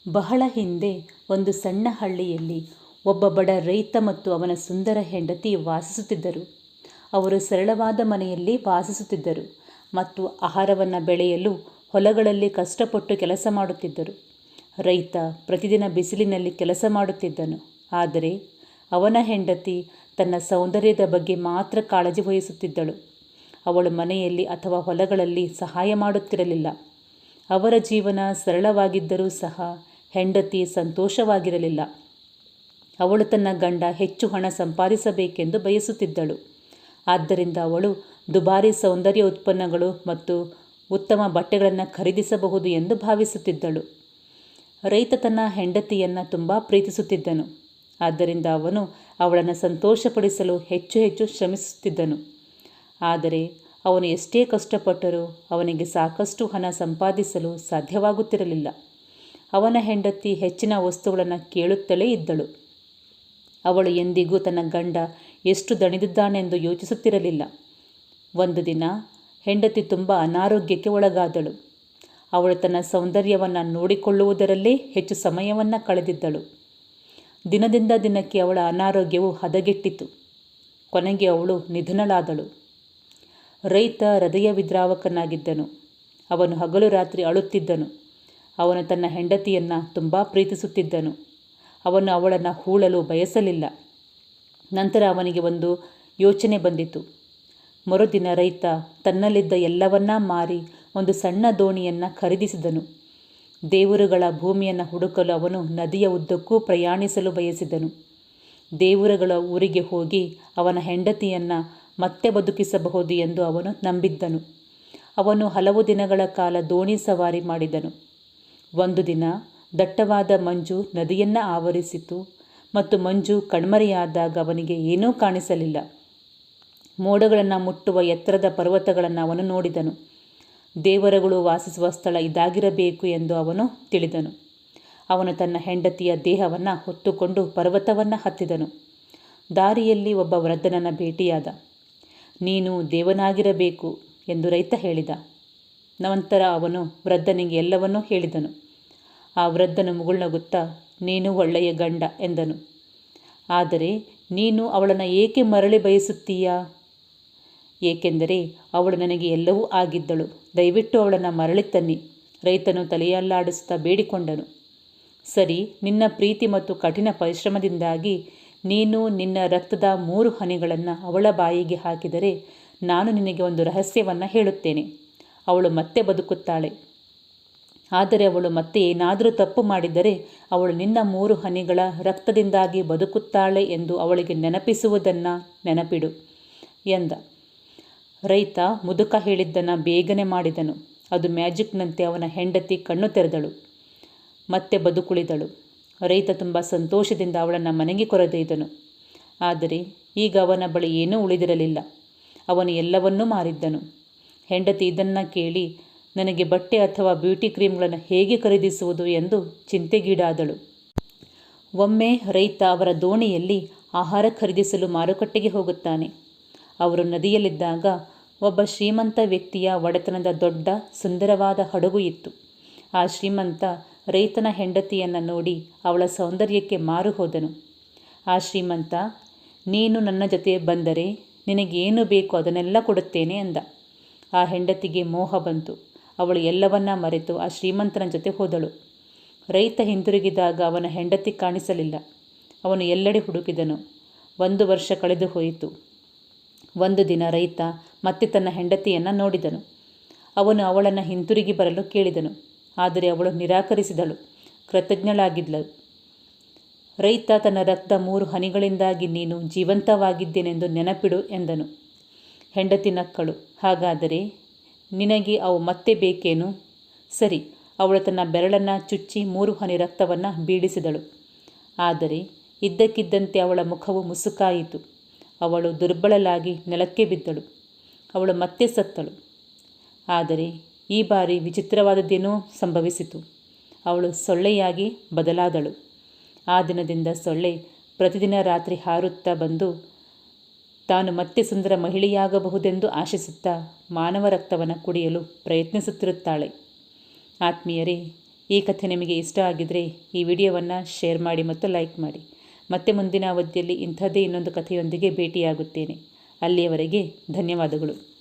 ಬಹಳ ಹಿಂದೆ ಒಂದು ಸಣ್ಣ ಹಳ್ಳಿಯಲ್ಲಿ ಒಬ್ಬ ಬಡ ರೈತ ಮತ್ತು ಅವನ ಸುಂದರ ಹೆಂಡತಿ ವಾಸಿಸುತ್ತಿದ್ದರು. ಅವರು ಸರಳವಾದ ಮನೆಯಲ್ಲಿ ವಾಸಿಸುತ್ತಿದ್ದರು ಮತ್ತು ಆಹಾರವನ್ನು ಬೆಳೆಯಲು ಹೊಲಗಳಲ್ಲಿ ಕಷ್ಟಪಟ್ಟು ಕೆಲಸ ಮಾಡುತ್ತಿದ್ದರು. ರೈತ ಪ್ರತಿದಿನ ಬಿಸಿಲಿನಲ್ಲಿ ಕೆಲಸ ಮಾಡುತ್ತಿದ್ದನು, ಆದರೆ ಅವನ ಹೆಂಡತಿ ತನ್ನ ಸೌಂದರ್ಯದ ಬಗ್ಗೆ ಮಾತ್ರ ಕಾಳಜಿ ವಹಿಸುತ್ತಿದ್ದಳು. ಅವಳು ಮನೆಯಲ್ಲಿ ಅಥವಾ ಹೊಲಗಳಲ್ಲಿ ಸಹಾಯ ಮಾಡುತ್ತಿರಲಿಲ್ಲ. ಅವರ ಜೀವನ ಸರಳವಾಗಿದ್ದರೂ ಸಹ ಹೆಂಡತಿ ಸಂತೋಷವಾಗಿರಲಿಲ್ಲ. ಅವಳು ತನ್ನ ಗಂಡ ಹೆಚ್ಚು ಹಣ ಸಂಪಾದಿಸಬೇಕೆಂದು ಬಯಸುತ್ತಿದ್ದಳು. ಆದ್ದರಿಂದ ಅವಳು ದುಬಾರಿ ಸೌಂದರ್ಯ ಉತ್ಪನ್ನಗಳು ಮತ್ತು ಉತ್ತಮ ಬಟ್ಟೆಗಳನ್ನು ಖರೀದಿಸಬಹುದು ಎಂದು ಭಾವಿಸುತ್ತಿದ್ದಳು. ರೈತ ತನ್ನ ಹೆಂಡತಿಯನ್ನು ತುಂಬ ಪ್ರೀತಿಸುತ್ತಿದ್ದನು. ಆದ್ದರಿಂದ ಅವನು ಅವಳನ್ನು ಸಂತೋಷಪಡಿಸಲು ಹೆಚ್ಚು ಹೆಚ್ಚು ಶ್ರಮಿಸುತ್ತಿದ್ದನು. ಆದರೆ ಅವನು ಎಷ್ಟೇ ಕಷ್ಟಪಟ್ಟರೂ ಅವನಿಗೆ ಸಾಕಷ್ಟು ಹಣ ಸಂಪಾದಿಸಲು ಸಾಧ್ಯವಾಗುತ್ತಿರಲಿಲ್ಲ. ಅವನ ಹೆಂಡತಿ ಹೆಚ್ಚಿನ ವಸ್ತುಗಳನ್ನು ಕೇಳುತ್ತಲೇ ಇದ್ದಳು. ಅವಳು ಎಂದಿಗೂ ತನ್ನ ಗಂಡ ಎಷ್ಟು ದಣಿದಿದ್ದಾನೆಂದು ಯೋಚಿಸುತ್ತಿರಲಿಲ್ಲ. ಒಂದು ದಿನ ಹೆಂಡತಿ ತುಂಬ ಅನಾರೋಗ್ಯಕ್ಕೆ ಒಳಗಾದಳು. ಅವಳು ತನ್ನ ಸೌಂದರ್ಯವನ್ನು ನೋಡಿಕೊಳ್ಳುವುದರಲ್ಲೇ ಹೆಚ್ಚು ಸಮಯವನ್ನು ಕಳೆದಿದ್ದಳು. ದಿನದಿಂದ ದಿನಕ್ಕೆ ಅವಳ ಅನಾರೋಗ್ಯವು ಹದಗೆಟ್ಟಿತು. ಕೊನೆಗೆ ಅವಳು ನಿಧನಳಾದಳು. ರೈತ ಹೃದಯ ವಿದ್ರಾವಕನಾಗಿದ್ದನು. ಅವನು ಹಗಲು ರಾತ್ರಿ ಅಳುತ್ತಿದ್ದನು. ಅವನು ತನ್ನ ಹೆಂಡತಿಯನ್ನು ತುಂಬ ಪ್ರೀತಿಸುತ್ತಿದ್ದನು. ಅವನು ಅವಳನ್ನು ಹೂಳಲು ಬಯಸಲಿಲ್ಲ. ನಂತರ ಅವನಿಗೆ ಒಂದು ಯೋಚನೆ ಬಂದಿತು. ಮರುದಿನ ರೈತ ತನ್ನಲ್ಲಿದ್ದ ಎಲ್ಲವನ್ನ ಮಾರಿ ಒಂದು ಸಣ್ಣ ದೋಣಿಯನ್ನು ಖರೀದಿಸಿದನು. ದೇವರುಗಳ ಭೂಮಿಯನ್ನು ಹುಡುಕಲು ಅವನು ನದಿಯ ಉದ್ದಕ್ಕೂ ಪ್ರಯಾಣಿಸಲು ಬಯಸಿದನು. ದೇವರುಗಳ ಊರಿಗೆ ಹೋಗಿ ಅವನ ಹೆಂಡತಿಯನ್ನು ಮತ್ತೆ ಬದುಕಿಸಬಹುದು ಎಂದು ಅವನು ನಂಬಿದ್ದನು. ಅವನು ಹಲವು ದಿನಗಳ ಕಾಲ ದೋಣಿ ಸವಾರಿ ಮಾಡಿದನು. ಒಂದು ದಿನ ದಟ್ಟವಾದ ಮಂಜು ನದಿಯನ್ನು ಆವರಿಸಿತು ಮತ್ತು ಮಂಜು ಕಣ್ಮರೆಯಾದಾಗ ಅವನಿಗೆ ಏನೂ ಕಾಣಿಸಲಿಲ್ಲ. ಮೋಡಗಳನ್ನು ಮುಟ್ಟುವ ಎತ್ತರದ ಪರ್ವತಗಳನ್ನು ಅವನು ನೋಡಿದನು. ದೇವರುಗಳು ವಾಸಿಸುವ ಸ್ಥಳ ಇದಾಗಿರಬೇಕು ಎಂದು ಅವನು ತಿಳಿದನು. ಅವನು ತನ್ನ ಹೆಂಡತಿಯ ದೇಹವನ್ನು ಹೊತ್ತುಕೊಂಡು ಪರ್ವತವನ್ನು ಹತ್ತಿದನು. ದಾರಿಯಲ್ಲಿ ಒಬ್ಬ ವೃದ್ಧನನ್ನು ಭೇಟಿಯಾದ. ನೀನು ದೇವನಾಗಿರಬೇಕು ಎಂದು ರೈತ ಹೇಳಿದ. ನಂತರ ಅವನು ವೃದ್ಧನಿಗೆ ಎಲ್ಲವನ್ನೂ ಹೇಳಿದನು. ಆ ವೃದ್ಧನು ಮುಗುಳ್ನಗುತ್ತಾ, ನೀನು ಒಳ್ಳೆಯ ಗಂಡ ಎಂದನು. ಆದರೆ ನೀನು ಅವಳನ್ನು ಏಕೆ ಮರಳಿ ಬಯಸುತ್ತೀಯಾ? ಏಕೆಂದರೆ ಅವಳು ನನಗೆ ಎಲ್ಲವೂ ಆಗಿದ್ದಳು. ದಯವಿಟ್ಟು ಅವಳನ್ನು ಮರಳಿ ತನ್ನಿ, ರೈತನು ತಲೆಯಲ್ಲಾಡಿಸುತ್ತಾ ಬೇಡಿಕೊಂಡನು. ಸರಿ, ನಿನ್ನ ಪ್ರೀತಿ ಮತ್ತು ಕಠಿಣ ಪರಿಶ್ರಮದಿಂದಾಗಿ ನೀನು ನಿನ್ನ ರಕ್ತದ 3 ಹನಿಗಳನ್ನು ಅವಳ ಬಾಯಿಗೆ ಹಾಕಿದರೆ ನಾನು ನಿನಗೆ ಒಂದು ರಹಸ್ಯವನ್ನು ಹೇಳುತ್ತೇನೆ. ಅವಳು ಮತ್ತೆ ಬದುಕುತ್ತಾಳೆ. ಆದರೆ ಅವಳು ಮತ್ತೆ ಏನಾದರೂ ತಪ್ಪು ಮಾಡಿದರೆ ಅವಳು ನಿನ್ನ 3 ಹನಿಗಳ ರಕ್ತದಿಂದಾಗಿ ಬದುಕುತ್ತಾಳೆ ಎಂದು ಅವಳಿಗೆ ನೆನಪಿಸುವುದನ್ನು ನೆನಪಿಡು ಎಂದ. ರೈತ ಮುದುಕ ಹೇಳಿದ್ದನ್ನು ಬೇಗನೆ ಮಾಡಿದನು. ಅದು ಮ್ಯಾಜಿಕ್ನಂತೆ ಅವನ ಹೆಂಡತಿ ಕಣ್ಣು ತೆರೆದಳು, ಮತ್ತೆ ಬದುಕುಳಿದಳು. ರೈತ ತುಂಬ ಸಂತೋಷದಿಂದ ಅವಳನ್ನು ಮನೆಗೆ ಕರೆದೊಯ್ದನು. ಆದರೆ ಈಗ ಅವನ ಬಳಿ ಏನೂ ಉಳಿದಿರಲಿಲ್ಲ. ಅವನು ಎಲ್ಲವನ್ನೂ ಮಾರಿದ್ದನು. ಹೆಂಡತಿ ಇದನ್ನು ಕೇಳಿ ನನಗೆ ಬಟ್ಟೆ ಅಥವಾ ಬ್ಯೂಟಿ ಕ್ರೀಮ್ಗಳನ್ನು ಹೇಗೆ ಖರೀದಿಸುವುದು ಎಂದು ಚಿಂತೆಗೀಡಾದಳು. ಒಮ್ಮೆ ರೈತ ಅವರ ದೋಣಿಯಲ್ಲಿ ಆಹಾರ ಖರೀದಿಸಲು ಮಾರುಕಟ್ಟೆಗೆ ಹೋಗುತ್ತಾನೆ. ಅವರು ನದಿಯಲ್ಲಿದ್ದಾಗ ಒಬ್ಬ ಶ್ರೀಮಂತ ವ್ಯಕ್ತಿಯ ಒಡೆತನದ ದೊಡ್ಡ ಸುಂದರವಾದ ಹಡಗು ಇತ್ತು. ಆ ಶ್ರೀಮಂತ ರೈತನ ಹೆಂಡತಿಯನ್ನು ನೋಡಿ ಅವಳ ಸೌಂದರ್ಯಕ್ಕೆ ಮಾರು ಹೋದನು. ಆ ಶ್ರೀಮಂತ, ನೀನು ನನ್ನ ಜೊತೆ ಬಂದರೆ ನಿನಗೇನು ಬೇಕು ಅದನ್ನೆಲ್ಲ ಕೊಡುತ್ತೇನೆ ಎಂದ. ಆ ಹೆಂಡತಿಗೆ ಮೋಹ ಬಂತು. ಅವಳು ಎಲ್ಲವನ್ನ ಮರೆತು ಆ ಶ್ರೀಮಂತನ ಜೊತೆ ಹೋದಳು. ರೈತ ಹಿಂತಿರುಗಿದಾಗ ಅವನ ಹೆಂಡತಿ ಕಾಣಿಸಲಿಲ್ಲ. ಅವನು ಎಲ್ಲೆಡೆ ಹುಡುಕಿದನು. 1 ವರ್ಷ ಕಳೆದು ಹೋಯಿತು. ಒಂದು ದಿನ ರೈತ ಮತ್ತೆ ತನ್ನ ಹೆಂಡತಿಯನ್ನು ನೋಡಿದನು. ಅವನು ಅವಳನ್ನು ಹಿಂತಿರುಗಿ ಬರಲು ಕೇಳಿದನು. ಆದರೆ ಅವಳು ನಿರಾಕರಿಸಿದಳು, ಕೃತಜ್ಞಳಾಗಿದ್ದಳು. ರೈತ ತನ್ನ ರಕ್ತ 3 ಹನಿಗಳಿಂದಾಗಿ ನೀನು ಜೀವಂತವಾಗಿದ್ದೇನೆಂದು ನೆನಪಿಡು ಎಂದನು. ಹೆಂಡತಿ ನಕ್ಕಳು. ಹಾಗಾದರೆ ನಿನಗೆ ಅವು ಮತ್ತೆ ಬೇಕೇನು? ಸರಿ. ಅವಳು ತನ್ನ ಬೆರಳನ್ನು ಚುಚ್ಚಿ 3 ಹನಿ ರಕ್ತವನ್ನು ಬೀಳಿಸಿದಳು. ಆದರೆ ಇದ್ದಕ್ಕಿದ್ದಂತೆ ಅವಳ ಮುಖವು ಮುಸುಕಾಯಿತು. ಅವಳು ದುರ್ಬಲಳಾಗಿ ನೆಲಕ್ಕೆ ಬಿದ್ದಳು. ಅವಳು ಮತ್ತೆ ಸತ್ತಳು. ಆದರೆ ಈ ಬಾರಿ ವಿಚಿತ್ರವಾದದ್ದೇನೋ ಸಂಭವಿಸಿತು. ಅವಳು ಸೊಳ್ಳೆಯಾಗಿ ಬದಲಾದಳು. ಆ ದಿನದಿಂದ ಸೊಳ್ಳೆ ಪ್ರತಿದಿನ ರಾತ್ರಿ ಹಾರುತ್ತಾ ಬಂದು ತಾನು ಮತ್ತೆ ಸುಂದರ ಮಹಿಳೆಯಾಗಬಹುದೆಂದು ಆಶಿಸುತ್ತಾ ಮಾನವ ರಕ್ತವನ್ನು ಕುಡಿಯಲು ಪ್ರಯತ್ನಿಸುತ್ತಿರುತ್ತಾಳೆ. ಆತ್ಮೀಯರೇ, ಈ ಕಥೆ ನಿಮಗೆ ಇಷ್ಟ ಆಗಿದ್ದರೆ ಈ ವಿಡಿಯೋವನ್ನು ಶೇರ್ ಮಾಡಿ ಮತ್ತು ಲೈಕ್ ಮಾಡಿ. ಮತ್ತೆ ಮುಂದಿನ ಅವಧಿಯಲ್ಲಿ ಇಂಥದ್ದೇ ಇನ್ನೊಂದು ಕಥೆಯೊಂದಿಗೆ ಭೇಟಿಯಾಗುತ್ತೇನೆ. ಅಲ್ಲಿಯವರೆಗೆ ಧನ್ಯವಾದಗಳು.